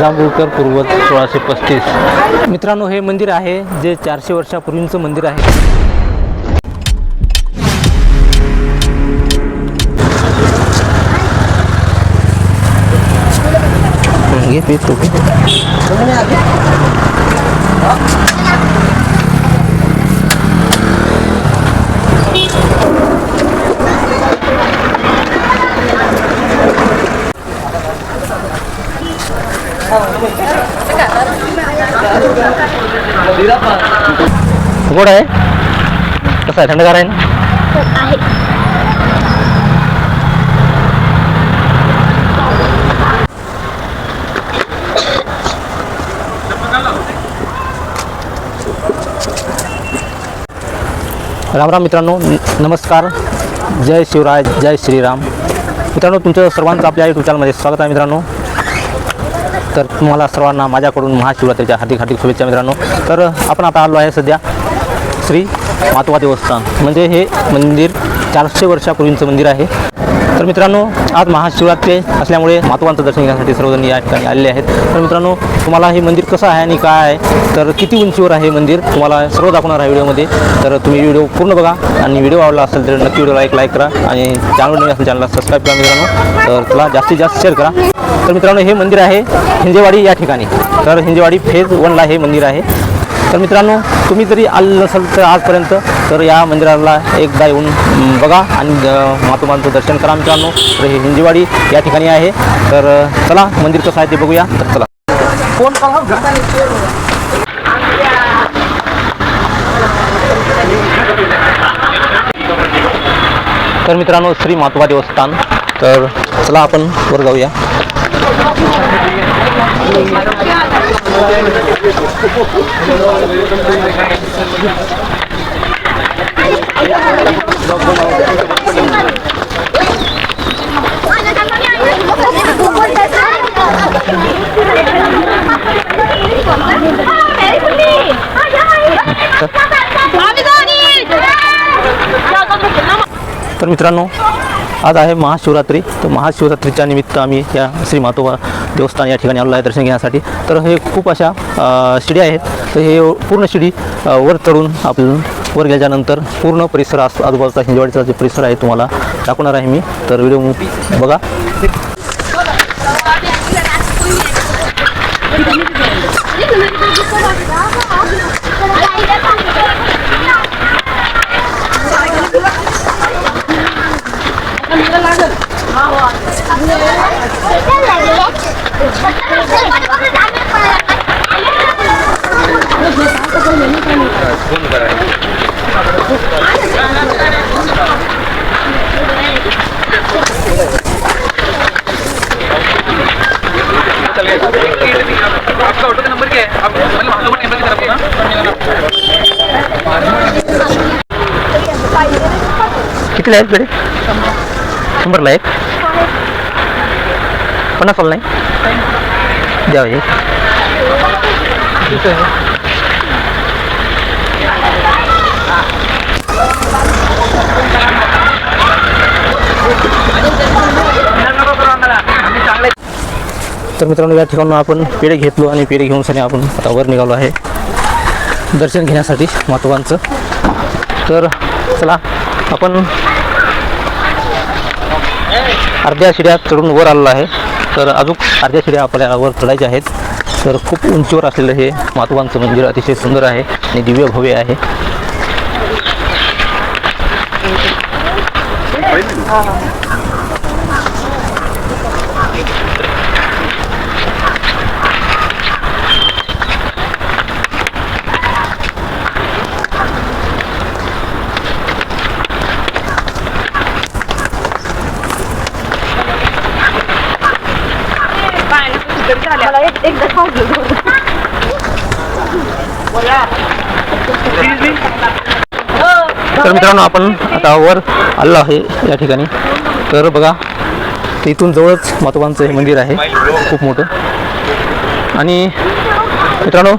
जांभूळकर पूर्व 1635. मित्रांनो, हे मंदिर आहे जे 400 वर्षापूर्वीचं मंदिर आहे. ये पे तो गोड आहे. कसं आहे, थंडगार आहे ना? राम राम मित्रांनो, नमस्कार, जय शिवराय, जय श्रीराम. मित्रांनो, तुमचं सर्वांचं आपल्या यूट्यूब चॅनलमध्ये स्वागत आहे. मित्रांनो, तर तुम्हाला सर्वांना माझ्याकडून महाशिवरात्रीच्या हार्दिक हार्दिक शुभेच्छा. मित्रांनो, तर आपण आता आलो आहे सध्या श्री मातोबा देवस्थान, म्हणजे हे मंदिर 400 वर्षापूर्वीचं मंदिर आहे. तर मित्रांनो, आज महाशिवरात्री असल्यामुळे मातोबांचं दर्शन घेण्यासाठी सर्वजण या ठिकाणी आलेले आहेत. तर मित्रांनो, तुम्हाला हे मंदिर कसं आहे आणि काय आहे, तर किती उंचीवर आहे हे मंदिर, तुम्हाला सर्व दाखवणार आहे व्हिडिओमध्ये. तर तुम्ही व्हिडिओ पूर्ण बघा आणि व्हिडिओ आवडला असेल तर नक्की व्हिडिओला एक लाईक करा आणि चॅनल नवीन असेल चॅनलला सबस्क्राईब करा मित्रांनो. तर तुला जास्तीत जास्त शेअर करा. तर मित्रांनो, हे मंदिर आहे हिंजेवाडी या ठिकाणी. तर हिंजेवाडी फेज 1ला हे मंदिर आहे. तर मित्रांनो, तुम्ही जरी आलं नसाल तर आजपर्यंत तर या मंदिराला एकदा येऊन बघा आणि मातोबांचं दर्शन करा मित्रांनो. तर हे हिंजेवाडी या ठिकाणी आहे. तर चला मंदिर कसं आहे ते बघूया. तर चला. तर मित्रांनो, श्री मातोबा देवस्थान. तर चला आपण वर जाऊया. तर मित्रांनो, आज आहे महाशिवरात्री. तर महाशिवरात्रीच्या निमित्त आम्ही या श्री मातोबा देवस्थान या ठिकाणी आलो आहे दर्शन घेण्यासाठी. तर हे खूप अशा शिड्या आहेत. तर हे पूर्ण शिडी वर चढून आपण वर गेल्यानंतर पूर्ण परिसर आजूबाजूचा हिंजेवाडीचा जे परिसर आहे तुम्हाला दाखवणार आहे मी. तर व्हिडिओ बघा. आपका ऑटो का नंबर क्या है? आप मतलब हम लोग नंबर की तरफ किती आहेत कडे? 100ला एक 50 नाही द्यावं एक. तर मित्रांनो, या ठिकाणून आपण पेढे घेतलो आणि पेढे घेऊन सनी आपण आता वर निघालो आहे दर्शन घेण्यासाठी मातोबांचं. तर चला आपण अर्ध्या शिड्या चढून वर आलेलो आहे. तर अजून अर्ध्या शिड्या आपल्याला वर चढायच्या आहेत. तर खूप उंचीवर असलेलं हे मातोबांचं मंदिर अतिशय सुंदर आहे आणि दिव्य भव्य आहे. तर मित्रांनो, आपण आता वर आलो आहे या ठिकाणी. तर बघा, इथून जवळच मातोबांचं हे मंदिर आहे खूप मोठं. आणि मित्रांनो,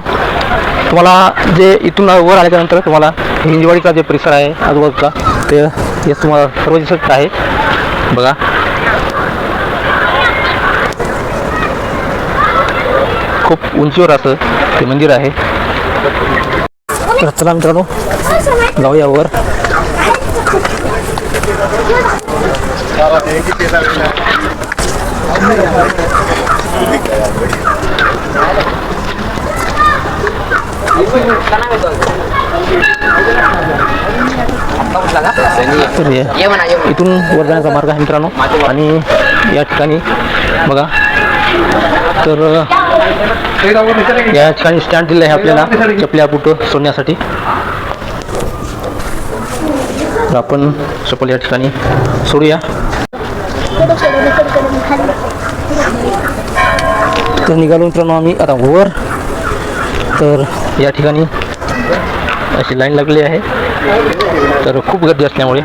तुम्हाला जे इथून वर आल्याच्यानंतर तुम्हाला हिंजवाडीचा जे परिसर आहे आजूबाजूचा ते हे तुम्हाला सर्व दिसत आहे बघा. खूप उंचीवर असं ते मंदिर आहे. तर चला मित्रांनो जाऊया वर. तर इथून वर जाण्याचा मार्ग आहे मित्रांनो. आणि या ठिकाणी बघा तर या ठिकाणी स्टँड दिलं आहे आपल्याला चपल्या बूट सोडण्यासाठी. तर आपण चप्पल या ठिकाणी सोडूया. तर निघालो मित्रांनो आम्ही आता वर. तर या ठिकाणी अशी लाईन लागली आहे. तर खूप गर्दी असल्यामुळे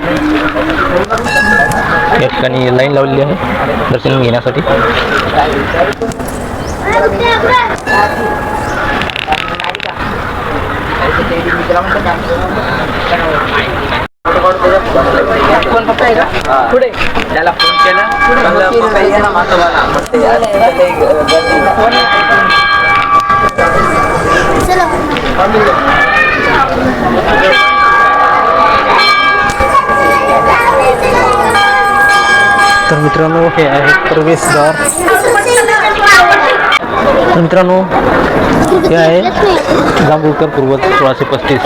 या ठिकाणी लाईन लावलेली आहे दर्शन घेण्यासाठी. पुढे त्याला फोन केला तर मित्रांनो हे आहे प्रवेशद्वार. तर मित्रांनो हे आहे जांभूळकर पूर्वज 1635.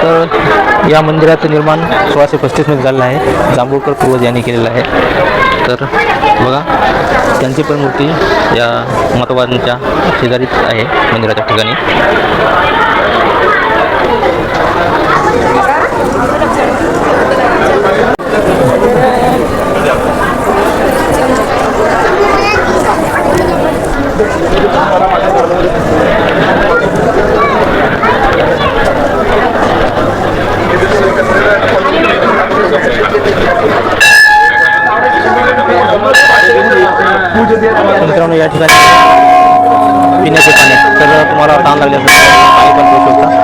तर या मंदिराचं निर्माण 1635 मध्ये झालेलं आहे. जांभूळकर पूर्वज यांनी केलेलं आहे. तर बघा त्यांची पण मूर्ती या मातोबांच्या शेजारीच आहे मंदिराच्या ठिकाणी. मित्रांनो या ठिकाणी पिण्याचे पाणी. तर तुम्हाला तहान लागले असेल पाणी पण पिऊ शकता.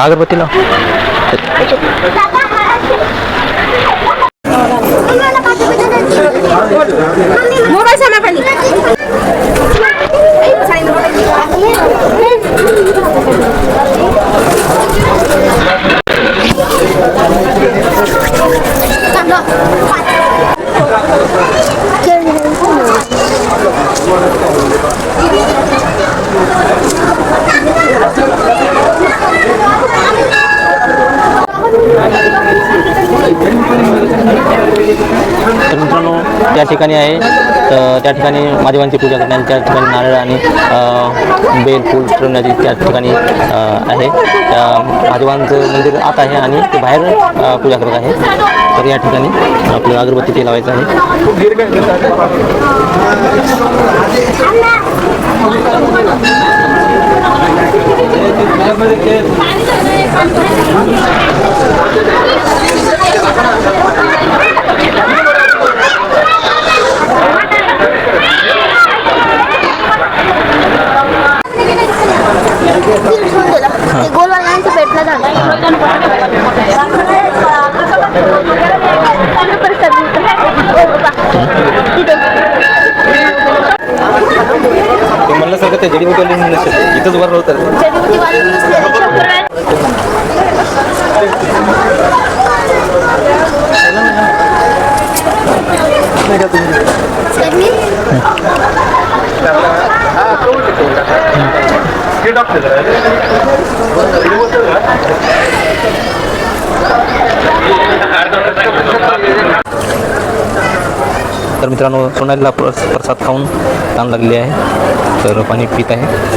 अगरबत्ती लाव. Mobile sama kali. तर मित्रांनो त्या ठिकाणी आहे. तर त्या ठिकाणी महादेवांची पूजा करण्याची त्या ठिकाणी नारळ आणि बेल फूल ठेवण्याची त्या ठिकाणी आहे. महादेवांचं मंदिर आत आहे आणि ते बाहेर पूजा करत आहे. तर या ठिकाणी आपल्याला अगरबत्ती ते लावायचं आहे. गोलवाल्यांचं पेटला झालं. म्हणलं सगळं ते जडीबुटी इथंच वर होतं. तर मित्रांनो सोनालीला प्रसाद खाऊन तहान लागली आहे, तर पाणी पित आहे.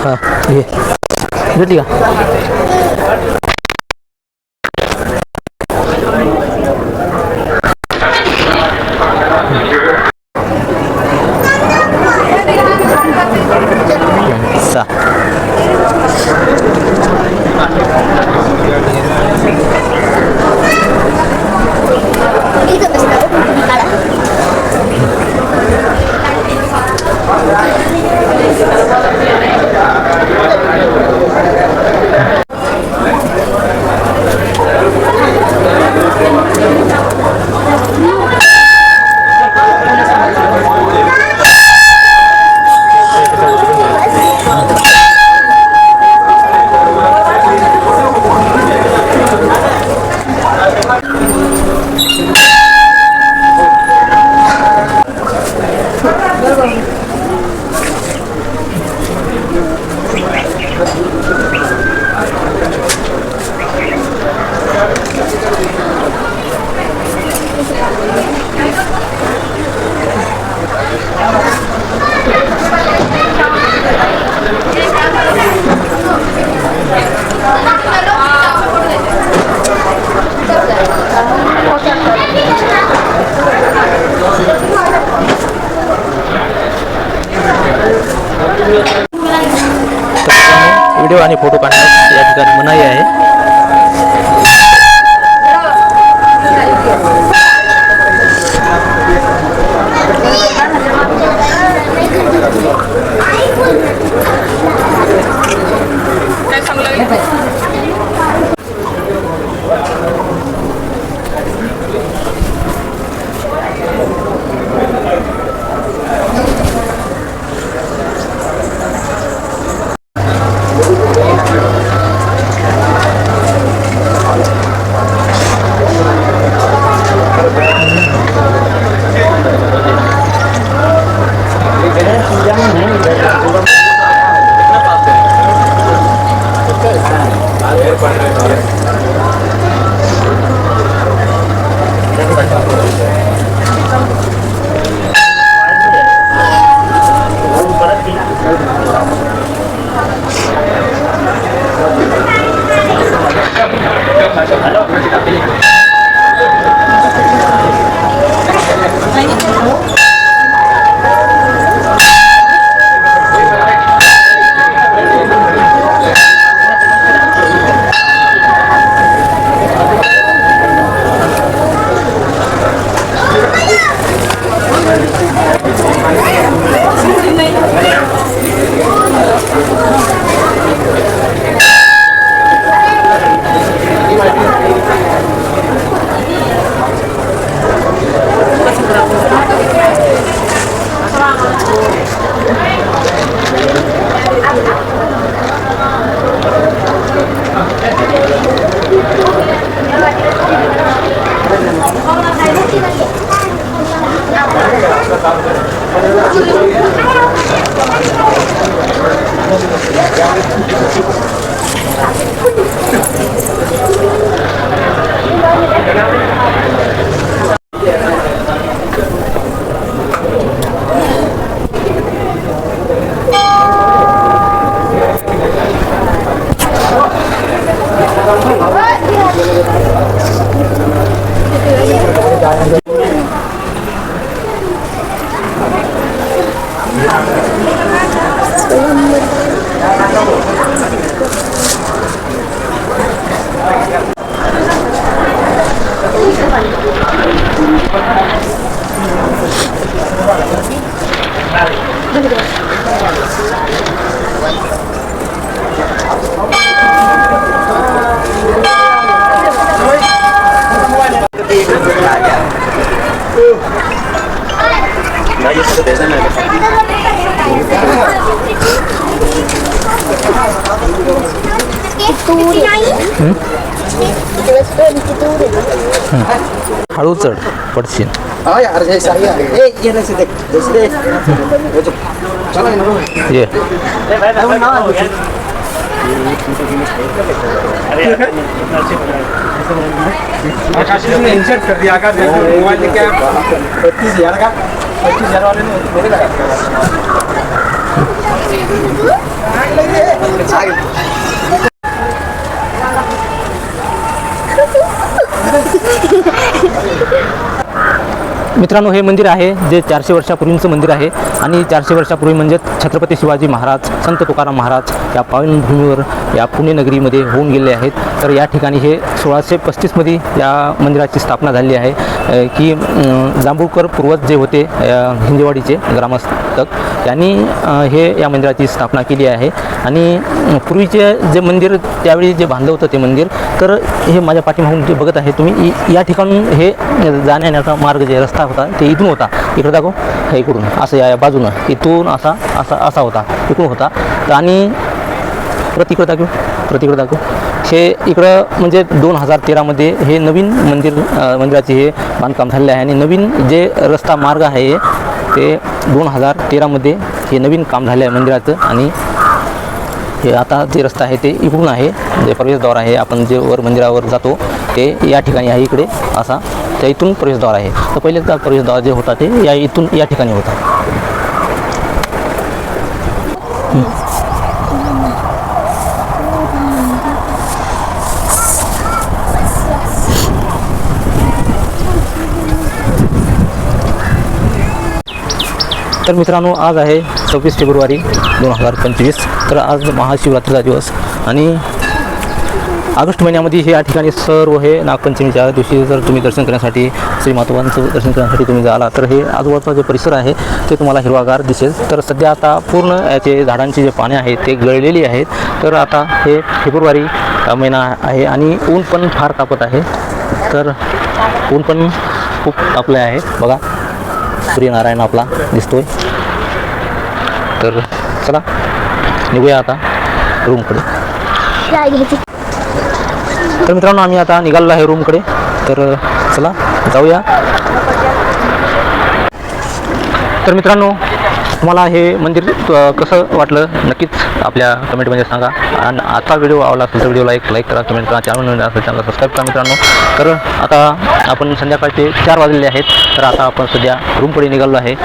हां ये भेटली का? सा व्हिडिओ आणि फोटो काढण्यास या ठिकाणी मनाई आहे. काय सांगू लागले? हळू चढ पडशील. ये इंसर्ट कर दिया का मोबाइल लेके 25,000 का 25,000 वाले ने मेरे लगा मित्रांनो, हे मंदिर आहे जे 400 वर्षापूर्वीचं मंदिर आहे आणि 400 वर्षापूर्वी म्हणजे छत्रपती शिवाजी महाराज, संत तुकाराम महाराज या पावनभूमीवर या पुणे नगरीमध्ये होऊन गेले आहेत. तर या ठिकाणी हे 1635मध्ये या मंदिराची स्थापना झाली आहे की जांभूळकर पूर्वज जे होते हिंजेवाडीचे ग्रामस्थक यांनी हे या मंदिराची स्थापना केली आहे. आणि पूर्वीचे जे मंदिर त्यावेळी जे बांधलं होतं ते मंदिर, तर हे माझ्या पाठीमागून जे बघत आहे तुम्ही, या ठिकाणून हे जाण्याचा मार्ग जे रस्ता होता ते इथून होता. इकडं दाखव, हे इकडून असं या बाजूनं इथून असा असा असा होता, इकडून होता. आणि प्रतिकडं दाखव हे इकडं म्हणजे 2013मध्ये हे नवीन मंदिराचे हे बांधकाम झालेले आहे. आणि नवीन जे रस्ता मार्ग आहे ते 2013मध्ये हे नवीन काम झाले आहे मंदिराचं. आणि हे आता जे रस्ता आहे ते इकडून आहे, जे प्रवेशद्वार आहे आपण जे वर मंदिरावर जातो ते या ठिकाणी आहे, इकडे असा त्या इथून प्रवेशद्वार आहे. तर पहिले का प्रवेशद्वार जे होता ते इथून या ठिकाणी होता. तर मित्रांनो, आज आहे 26 फेब्रुवारी 2025. तर आज महाशिवरात्रीचा दिवस आणि ऑगस्ट महिन्यामध्ये हे या ठिकाणी सर्व हे नागपंचमीच्या दिवशी जर तुम्ही दर्शन करण्यासाठी श्री मातोबांचं दर्शन करण्यासाठी तुम्ही जाला तर हे आजूबाजूचा जे परिसर आहे ते तुम्हाला हिरवागार दिसेल. तर सध्या आता पूर्ण याचे झाडांची जे पाने आहेत ते गळलेली आहेत. तर आता हे फेब्रुवारी महिना आहे आणि ऊन पण फार तापत आहे. तर ऊन पण खूप तापले आहे बघा, सूर्यनारायण आपला दिसतोय. तर चला निघूया आता रूमकडे. तर मित्रांनो, आम्ही आता निघालो आहे रूमकडे. तर चला जाऊया. तर मित्रांनो, तुम्हाला हे मंदिर कसं वाटलं नक्कीच आपल्या कमेंटमध्ये सांगा. आणि आता व्हिडिओ आवडला असेल तर व्हिडिओला एक लाईक करा, कमेंट करा, चॅनल असेल चॅनल सबस्क्राईब करा मित्रांनो. तर आता आपण संध्याकाळचे 4 वाजलेले आहेत. तर आता आपण सध्या रूमकडे निघालो आहे.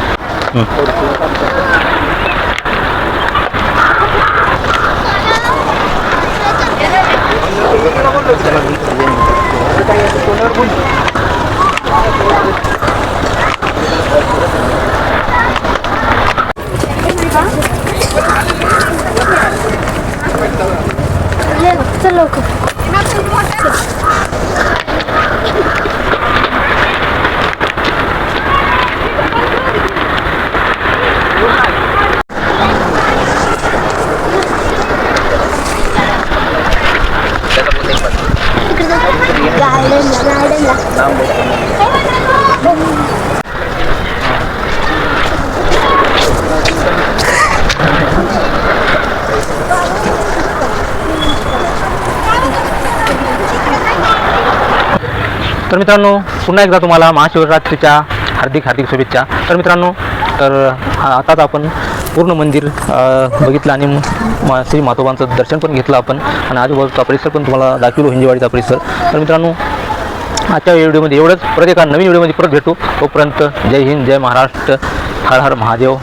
चलो गार्डन तर मित्रांनो, पुन्हा एकदा तुम्हाला महाशिवरात्रीच्या हार्दिक शुभेच्छा. तर मित्रांनो, तर आताच आपण पूर्ण मंदिर बघितलं आणि श्री मातोबांचं दर्शन पण घेतलं आपण आणि आजूबाजूचा परिसर पण तुम्हाला दाखवलो, हिंजेवाडीचा परिसर. तर मित्रांनो, आजच्या व्हिडिओमध्ये एवढंच. परत एका नवीन व्हिडिओमध्ये परत भेटू. तोपर्यंत जय हिंद, जय महाराष्ट्र, हर हर महादेव.